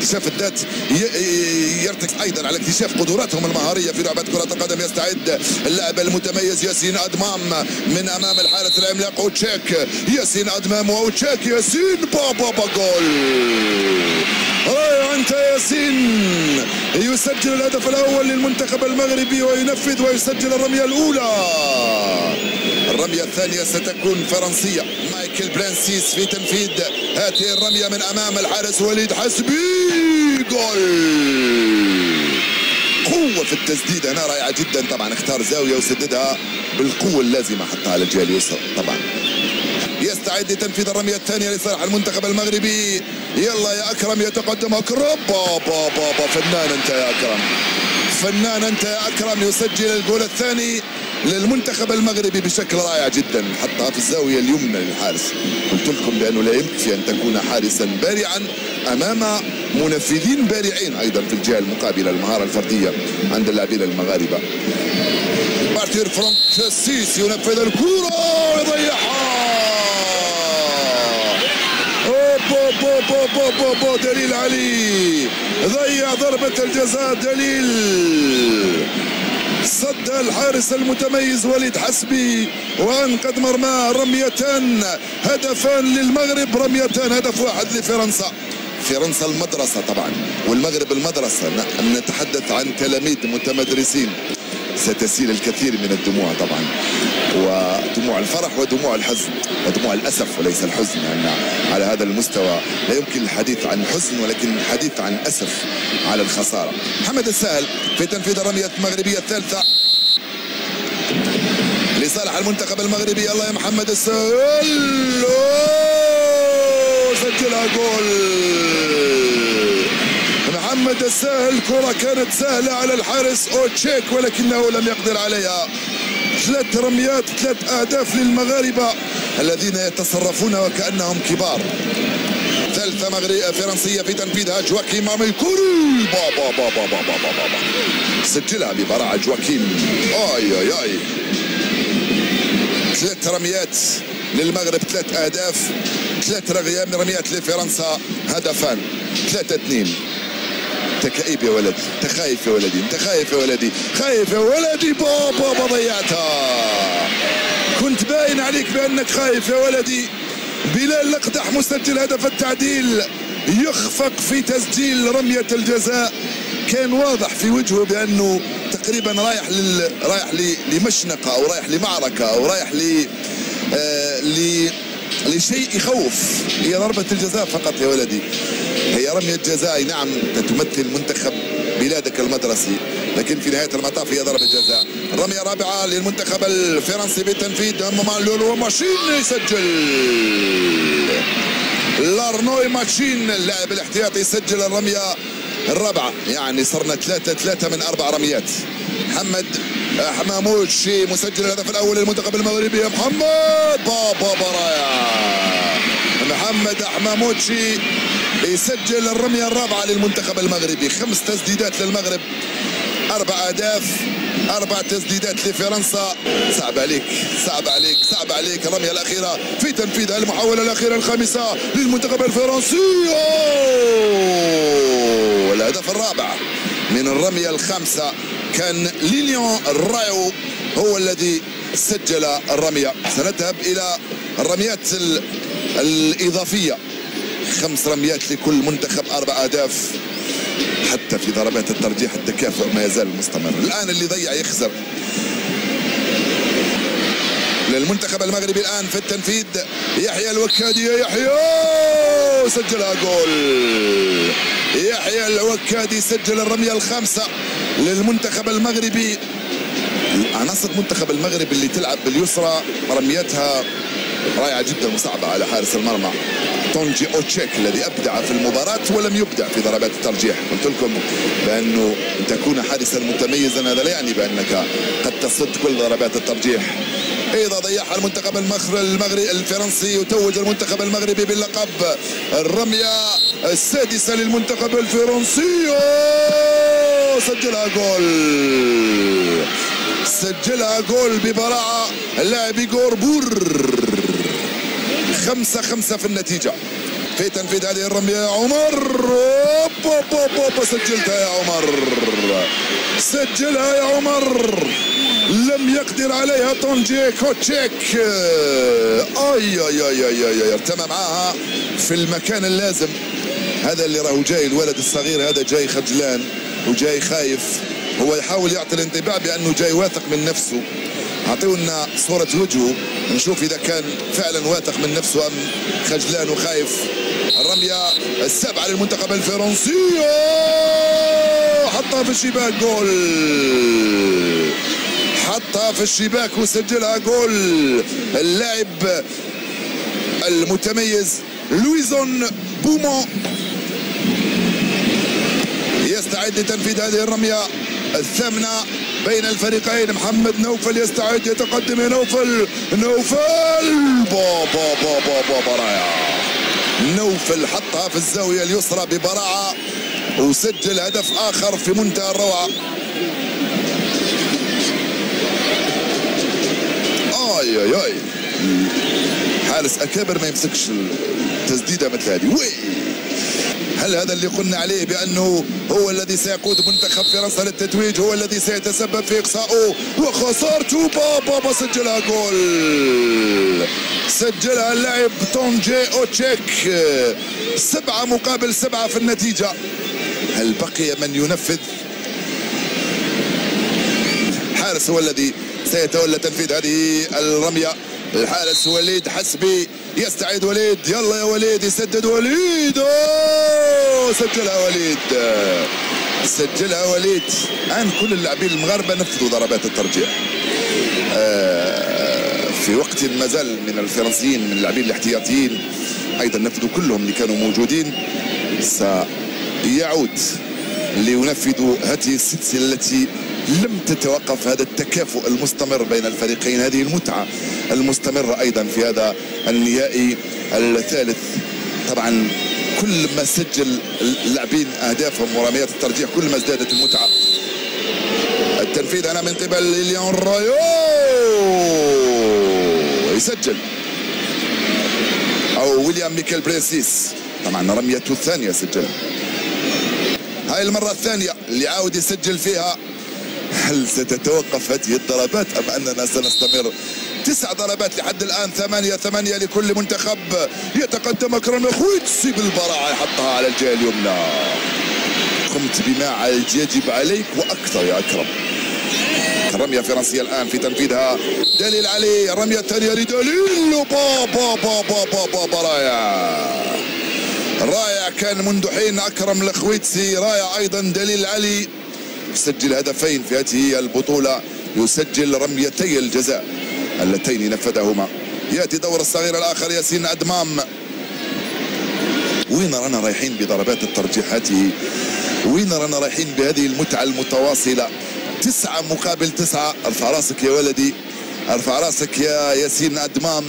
اكتشاف الذات، يرتكز ايضا على اكتشاف قدراتهم المهاريه في لعبه كره القدم. يستعد اللاعب المتميز ياسين ادمام من امام الحارس العملاق اوتشيك. ياسين ادمام واوتشيك. ياسين بابا جول. انت ياسين يسجل الهدف الاول للمنتخب المغربي وينفذ ويسجل الرميه الاولى. الرميه الثانيه ستكون فرنسيه. مايكل برانسيس في تنفيذ هذه الرميه من امام الحارس وليد حسبي. جول. قوه في التسديد هنا رائعه جدا. طبعا اختار زاويه وسددها بالقوه اللازمه حتى على الجهه اليسرى. طبعا يستعد لتنفيذ الرميه الثانيه لصالح المنتخب المغربي. يلا يا اكرم يتقدم اكرم. بابا فنان انت يا اكرم، فنان انت يا اكرم. يسجل الجول الثاني للمنتخب المغربي بشكل رائع جدا، حطها في الزاويه اليمنى للحارس. قلت لكم بانه لا يكفي ان تكون حارسا بارعا امام منفذين بارعين ايضا في الجهه المقابله. المهاره الفرديه عند اللاعبين المغاربه. مارتير فرانسيس ينفذ الكره ويضيعها. دليل علي ضيع ضربة الجزاء. دليل صد الحارس المتميز وليد حسبي وانقذ مرماه. رميتان هدفان للمغرب، رميتان هدف واحد لفرنسا. فرنسا المدرسة طبعا والمغرب المدرسة. نتحدث عن تلاميذ متمدرسين. ستسيل الكثير من الدموع طبعا، ودموع الفرح ودموع الحزن ودموع الأسف وليس الحزن، لأن على هذا المستوى لا يمكن الحديث عن حزن ولكن الحديث عن أسف على الخسارة. محمد السهل في تنفيذ الرمية المغربية الثالثة لصالح المنتخب المغربي. يلا يا محمد السهل. سجلها جول محمد السهل. كرة كانت سهلة على الحارس اوتشيك ولكنه لم يقدر عليها. 3 رميات 3 أهداف للمغاربة الذين يتصرفون وكأنهم كبار. ثالثة فرنسية في تنفيذها. جواكيم ميكوري. بابا سجلها ببراعة جواكيم. اي 3 رميات للمغرب 3 أهداف. 3 رميات لفرنسا هدفان. 3-2. انت كئيب يا ولدي، انت خايف يا ولدي، انت خايف يا ولدي، خايف يا ولدي. بابا ضيعتها. كنت باين عليك بانك خايف يا ولدي. بلال لقدح مسجل هدف التعديل يخفق في تسجيل رمية الجزاء. كان واضح في وجهه بانه تقريبا رايح لمشنقة او رايح لمعركة او رايح لشيء يخوف. هي ضربة الجزاء فقط يا ولدي، هي رمية جزاء. نعم تمثل منتخب بلادك المدرسي، لكن في نهاية المطاف هي ضربة جزاء. الرمية الرابعة للمنتخب الفرنسي بالتنفيذ. لولو ماشين يسجل. لارنوي ماشين اللاعب الاحتياطي يسجل الرمية الرابعة. يعني صرنا 3 من 4 رميات. محمد حماموتشي مسجل الهدف الاول للمنتخب المغربي. يا محمد بابا رائع. محمد حماموتشي يسجل الرمية الرابعة للمنتخب المغربي. 5 تسديدات للمغرب، 4 أهداف، 4 تسديدات لفرنسا. صعب عليك. الرمية الأخيرة في تنفيذها. المحاولة الأخيرة الخامسة للمنتخب الفرنسي. الهدف الرابع من الرمية الخامسة كان ليليون رايو هو الذي سجل الرمية. سنذهب إلى الرميات الإضافية. 5 رميات لكل منتخب، 4 أهداف. حتى في ضربات الترجيح التكافؤ ما يزال مستمر. الآن اللي ضيع يخسر. للمنتخب المغربي الآن في التنفيذ يحيى الوكادي. يا يحيى سجلها جول. يحيى الوكادي سجل الرمية الخامسة للمنتخب المغربي. عناصر منتخب المغرب اللي تلعب باليسرى رميتها رائعة جدا وصعبة على حارس المرمى تونجي اوتشيك الذي ابدع في المباراة ولم يبدع في ضربات الترجيح. قلت لكم بانه ان تكون حارسا متميزا هذا لا يعني بانك قد تصد كل ضربات الترجيح. اذا ضيعها المنتخب المغربي الفرنسي يتوج المنتخب المغربي باللقب. الرمية السادسة للمنتخب الفرنسي. سجلها جول ببراعة اللاعب إيغور بور. 5-5 في النتيجة. في تنفيذ هذه الرمية يا عمر. سجلتها يا عمر، سجلها يا عمر، لم يقدر عليها تونجي كوتشيك. ارتمى معاها في المكان اللازم. هذا اللي راهو جاي الولد الصغير هذا، جاي خجلان وجاي خايف. هو يحاول يعطي الانطباع بانه جاي واثق من نفسه. اعطيونا صورة وجهه نشوف اذا كان فعلا واثق من نفسه ام خجلان وخايف. الرمية السابعة للمنتخب الفرنسي، حطها في الشباك، جول، حطها في الشباك وسجلها جول. اللاعب المتميز لويزون بومون يستعد لتنفيذ هذه الرمية الثامنة بين الفريقين. محمد نوفل يستعد، يتقدم يا نوفل، براعة. نوفل حطها في الزاوية اليسرى ببراعة وسجل هدف آخر في منتهى الروعة. حارس أكابر ما يمسكش التسديدة مثل هذه. هل هذا اللي قلنا عليه بأنه هو الذي سيقود منتخب فرنسا للتتويج، هو الذي سيتسبب في إقصائه وخسارته؟ سجلها جول، سجلها اللاعب تونجي أوتشيك. 7-7 في النتيجة. هل بقي من ينفذ؟ الحارس هو الذي سيتولى تنفيذ هذه الرمية. الحارس وليد حسبي يستعيد. وليد، يلا يا وليد، يسدد وليد، سجلها وليد، سجلها وليد. الآن كل اللاعبين المغاربة نفذوا ضربات الترجيح. في وقت ما زال من الفرنسيين من اللاعبين الاحتياطيين أيضا نفذوا، كلهم اللي كانوا موجودين. سيعود لينفذوا هذه السلسلة التي لم تتوقف. هذا التكافؤ المستمر بين الفريقين، هذه المتعة المستمرة أيضا في هذا النهائي الثالث. طبعا كل ما سجل اللاعبين أهدافهم ورميات الترجيح كل ما ازدادت المتعة. التنفيذ هنا من قبل ليليان رايو، يسجل، أو ويليام ميكيل بريسيس. طبعا رميته الثانية سجلها، هاي المرة الثانية اللي عاود يسجل فيها. هل ستتوقف هذه الضربات أم أننا سنستمر؟ 9 ضربات لحد الآن، 8 لكل منتخب. يتقدم أكرم خويتسي بالبراعة، يحطها على الجهة اليمنى. قمت بما يجب عليك وأكثر يا أكرم. الرمية الفرنسية الآن في تنفيذها دليل علي. الرمية الثانية لدليل، رائع كان منذ حين أكرم الخويتسي، رائع أيضا دليل علي. يسجل هدفين في هذه البطولة، يسجل رميتي الجزاء اللتين نفذهما. يأتي دور الصغير الآخر ياسين أدمام. وين رانا رايحين بضربات الترجيح هذه؟ وين رانا رايحين بهذه المتعة المتواصلة؟ 9-9. ارفع راسك يا ولدي، ارفع راسك يا ياسين أدمام،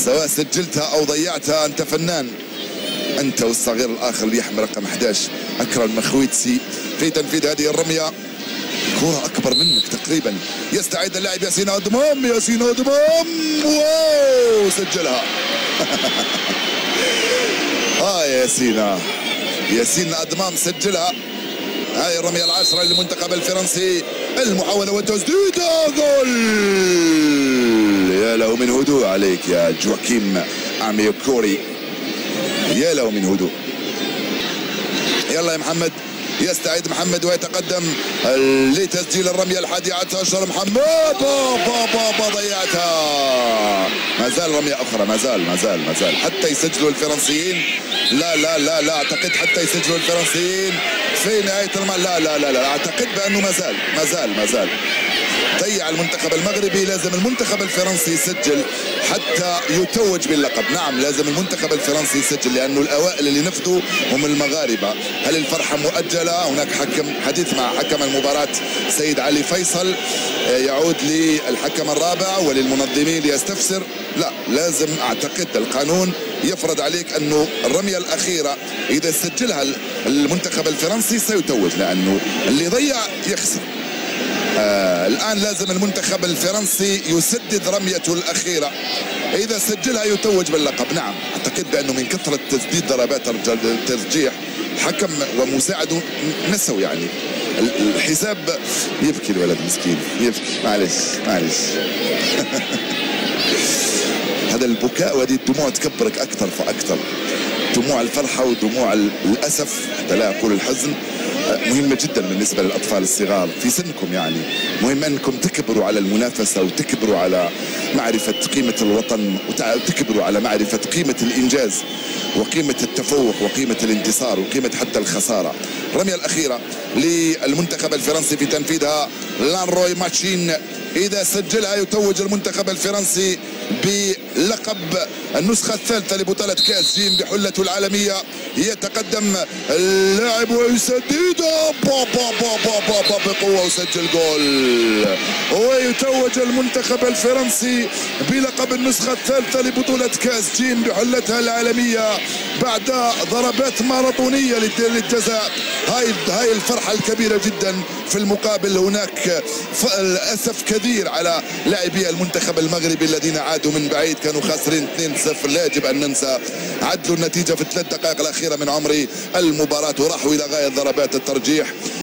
سواء سجلتها أو ضيعتها أنت فنان، أنت والصغير الآخر اللي يحمل رقم 11 أكرم خويتسي في تنفيذ هذه الرمية. كرة أكبر منك تقريبا. يستعيد اللاعب ياسين أدمام، ياسين أدمام، واو، سجلها. ياسين أدمام سجلها. هاي الرمية العاشرة للمنتخب الفرنسي. المحاولة والتسديدة، جول. يا له من هدوء عليك يا جواكيم أميوكوري، يا له من هدوء. يلا يا محمد. يستعيد محمد ويتقدم لتسجيل الرمية 11. محمد ضيعتها. ما زال رمية أخرى، ما زال حتى يسجلوا الفرنسيين. لا أعتقد حتى يسجلوا الفرنسيين في نهاية المباراة. لا أعتقد بأنه ما زال ضيع المنتخب المغربي. لازم المنتخب الفرنسي يسجل حتى يتوج باللقب. نعم لازم المنتخب الفرنسي يسجل لأنه الأوائل اللي نفذوا هم المغاربة. هل الفرحة مؤجلة؟ هناك حديث مع حكم المباراة سيد علي فيصل، يعود للحكم الرابع وللمنظمين ليستفسر. لا، لازم أعتقد القانون يفرض عليك أنه الرمية الأخيرة إذا سجلها المنتخب الفرنسي سيتوج، لأنه اللي ضيع يخسر. الآن لازم المنتخب الفرنسي يسدد رميته الأخيرة، إذا سجلها يتوج باللقب. نعم، أعتقد بأنه من كثرة تسديد ضربات الترجيح الحكم ومساعده نسوا يعني الحساب. يبكي الولد مسكين، يبكي. معلش هذا البكاء وهذه الدموع تكبرك أكثر فأكثر، دموع الفرحة ودموع الأسف حتى لا أقول الحزن مهمة جدا بالنسبة للأطفال الصغار في سنكم. يعني مهم أنكم تكبروا على المنافسة وتكبروا على معرفة قيمة الوطن وتكبروا على معرفة قيمة الإنجاز وقيمة التفوق وقيمة الانتصار وقيمة حتى الخسارة. الرمية الأخيرة للمنتخب الفرنسي في تنفيذها لانروي ماتشين، إذا سجلها يتوج المنتخب الفرنسي بلقب النسخة الثالثة لبطولة كأس جيم بحلته العالمية. يتقدم اللاعب ويسدد بقوة وسجل جول، ويتوج المنتخب الفرنسي بلقب النسخة الثالثة لبطولة كأس جيم بحلتها العالمية بعد ضربات ماراثونية للجزاء. هاي الفرحة الكبيرة جدا. في المقابل هناك الأسف كثير على لاعبي المنتخب المغربي الذين عادوا من بعيد، كانوا خاسرين 2-0. لا يجب أن ننسى عدلوا النتيجة في 3 دقائق الأخيرة من عمر المباراة وراحوا إلى غاية ضربات الترجيح.